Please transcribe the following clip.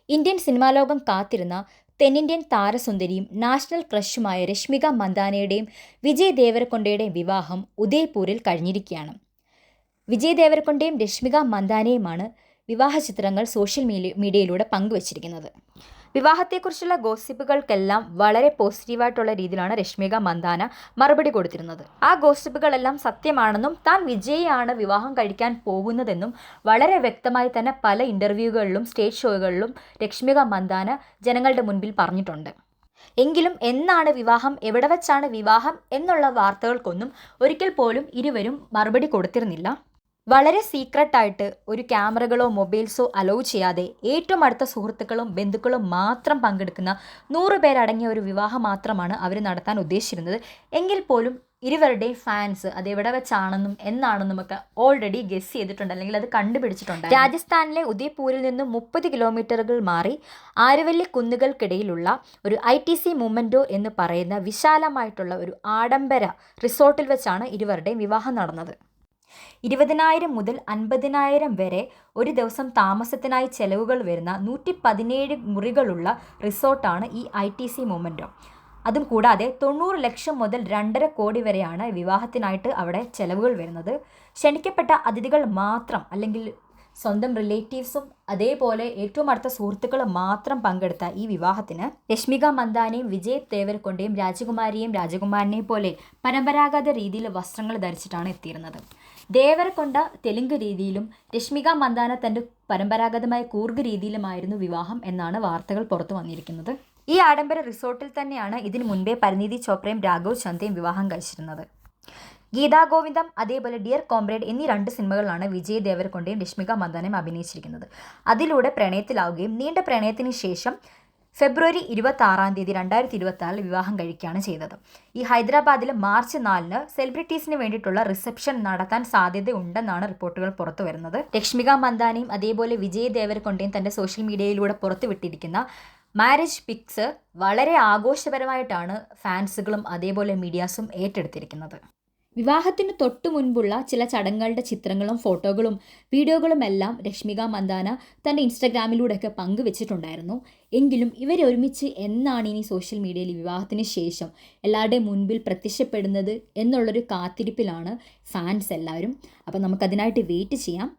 Indian സിനിമാലോകം കാത്തിരുന്ന തെന്നിന്ത്യൻ താരസുന്ദരിയും national ക്രഷുമായ Rashmika മന്ദാനയുടെയും Vijay ദേവരകൊണ്ടയുടെയും വിവാഹം ഉദയ്പൂരിൽ കഴിഞ്ഞിരിക്കുകയാണ്. വിജയ് ദേവരകൊണ്ടയും രശ്മിക മന്ദാനയുമാണ് വിവാഹ ചിത്രങ്ങൾ സോഷ്യൽ മീഡിയയിലൂടെ പങ്കുവച്ചിരിക്കുന്നത്. വിവാഹത്തെക്കുറിച്ചുള്ള ഗോസിപ്പുകൾക്കെല്ലാം വളരെ പോസിറ്റീവായിട്ടുള്ള രീതിയിലാണ് രശ്മിക മന്ദാന മറുപടി കൊടുത്തിരുന്നത്. ആ ഗോസിപ്പുകളെല്ലാം സത്യമാണെന്നും താൻ വിജയിയാണ് വിവാഹം കഴിക്കാൻ പോകുന്നതെന്നും വളരെ വ്യക്തമായി തന്നെ പല ഇൻ്റർവ്യൂകളിലും സ്റ്റേജ് ഷോകളിലും രശ്മിക മന്ദാന ജനങ്ങളുടെ മുൻപിൽ പറഞ്ഞിട്ടുണ്ട്. എങ്കിലും എന്നാണ് വിവാഹം, എവിടെ വച്ചാണ് വിവാഹം എന്നുള്ള വാർത്തകൾക്കൊന്നും ഒരിക്കൽ പോലും ഇരുവരും മറുപടി കൊടുത്തിരുന്നില്ല. വളരെ സീക്രട്ടായിട്ട് ഒരു ക്യാമറകളോ മൊബൈൽസോ അലോ ചെയ്യാതെ ഏറ്റവും അടുത്ത സുഹൃത്തുക്കളും ബന്ധുക്കളും മാത്രം പങ്കെടുക്കുന്ന 100 പേരടങ്ങിയ ഒരു വിവാഹം മാത്രമാണ് അവർ നടത്താൻ ഉദ്ദേശിച്ചിരുന്നത്. എങ്കിൽ പോലും ഇരുവരുടെയും ഫാൻസ് അത് എവിടെ വെച്ചാണെന്നും എന്നാണെന്നും ഒക്കെ ഓൾറെഡി ഗെസ് ചെയ്തിട്ടുണ്ട്, അല്ലെങ്കിൽ അത് കണ്ടുപിടിച്ചിട്ടുണ്ട്. രാജസ്ഥാനിലെ ഉദയ്പൂരിൽ നിന്നും 30 കിലോമീറ്ററുകൾ മാറി ആരുവല്ലി കുന്നുകൾക്കിടയിലുള്ള ഒരു ITC മൊമെൻറ്റോ എന്ന് പറയുന്ന വിശാലമായിട്ടുള്ള ഒരു ആഡംബര റിസോർട്ടിൽ വെച്ചാണ് ഇരുവരുടെയും വിവാഹം നടന്നത്. 20,000 മുതൽ 50,000 വരെ ഒരു ദിവസം താമസത്തിനായി ചെലവുകൾ വരുന്ന 117 മുറികളുള്ള റിസോർട്ടാണ് ഈ ITC മൊമെൻറ്റോ. അതും കൂടാതെ 90 ലക്ഷം മുതൽ 2.5 കോടി വരെയാണ് വിവാഹത്തിനായിട്ട് അവിടെ ചെലവുകൾ വരുന്നത്. ക്ഷണിക്കപ്പെട്ട അതിഥികൾ മാത്രം, അല്ലെങ്കിൽ സ്വന്തം റിലേറ്റീവ്സും അതേപോലെ ഏറ്റവും അടുത്ത സുഹൃത്തുക്കൾ മാത്രം പങ്കെടുത്ത ഈ വിവാഹത്തിന് രശ്മിക മന്ദാനയും വിജയ് ദേവരകൊണ്ടയും രാജകുമാരനെയും പോലെ പരമ്പരാഗത രീതിയിൽ വസ്ത്രങ്ങൾ ധരിച്ചിട്ടാണ് എത്തിയിരുന്നത്. ദേവരകൊണ്ട തെലുങ്ക് രീതിയിലും രശ്മിക മന്ദാന തൻ്റെ പരമ്പരാഗതമായ കൂർഗ് രീതിയിലുമായിരുന്നു വിവാഹം എന്നാണ് വാർത്തകൾ പുറത്തു വന്നിരിക്കുന്നത്. ഈ ആഡംബര റിസോർട്ടിൽ തന്നെയാണ് ഇതിനു മുൻപേ പരിണീതി ചോപ്രയും രാഘവ് ചന്ദയും വിവാഹം കഴിച്ചിരുന്നത്. ഗീതാ ഗോവിന്ദം അതേപോലെ ഡിയർ കോംറേഡ് എന്നീ 2 സിനിമകളിലാണ് വിജയ് ദേവരകൊണ്ടയും രശ്മിക മന്ദാനയും അഭിനയിച്ചിരിക്കുന്നത്. അതിലൂടെ പ്രണയത്തിലാവുകയും നീണ്ട പ്രണയത്തിന് ശേഷം ഫെബ്രുവരി 26 2026 വിവാഹം കഴിക്കുകയാണ് ചെയ്തത്. ഈ ഹൈദരാബാദിൽ മാർച്ച് 4 സെലിബ്രിറ്റീസിന് വേണ്ടിയിട്ടുള്ള റിസപ്ഷൻ നടത്താൻ സാധ്യതയുണ്ടെന്നാണ് റിപ്പോർട്ടുകൾ പുറത്തു വരുന്നത്. രശ്മിക മന്ദാനയും അതേപോലെ വിജയ് ദേവരകൊണ്ടയും തൻ്റെ സോഷ്യൽ മീഡിയയിലൂടെ പുറത്തുവിട്ടിരിക്കുന്ന മാരേജ് പിക്സ് വളരെ ആഘോഷപരമായിട്ടാണ് ഫാൻസുകളും അതേപോലെ മീഡിയാസും ഏറ്റെടുത്തിരിക്കുന്നത്. വിവാഹത്തിന് തൊട്ടു മുൻപുള്ള ചില ചടങ്ങുകളുടെ ചിത്രങ്ങളും ഫോട്ടോകളും വീഡിയോകളും എല്ലാം രശ്മിക മന്ദാന തൻ്റെ ഇൻസ്റ്റഗ്രാമിലൂടെയൊക്കെ പങ്കുവെച്ചിട്ടുണ്ടായിരുന്നു. എങ്കിലും ഇവരൊരുമിച്ച് എന്നാണ് ഇനി സോഷ്യൽ മീഡിയയിൽ വിവാഹത്തിന് ശേഷം എല്ലാവരുടെയും മുൻപിൽ പ്രത്യക്ഷപ്പെടുന്നത് എന്നുള്ളൊരു കാത്തിരിപ്പിലാണ് ഫാൻസ് എല്ലാവരും. അപ്പോൾ നമുക്കതിനായിട്ട് വെയിറ്റ് ചെയ്യാം.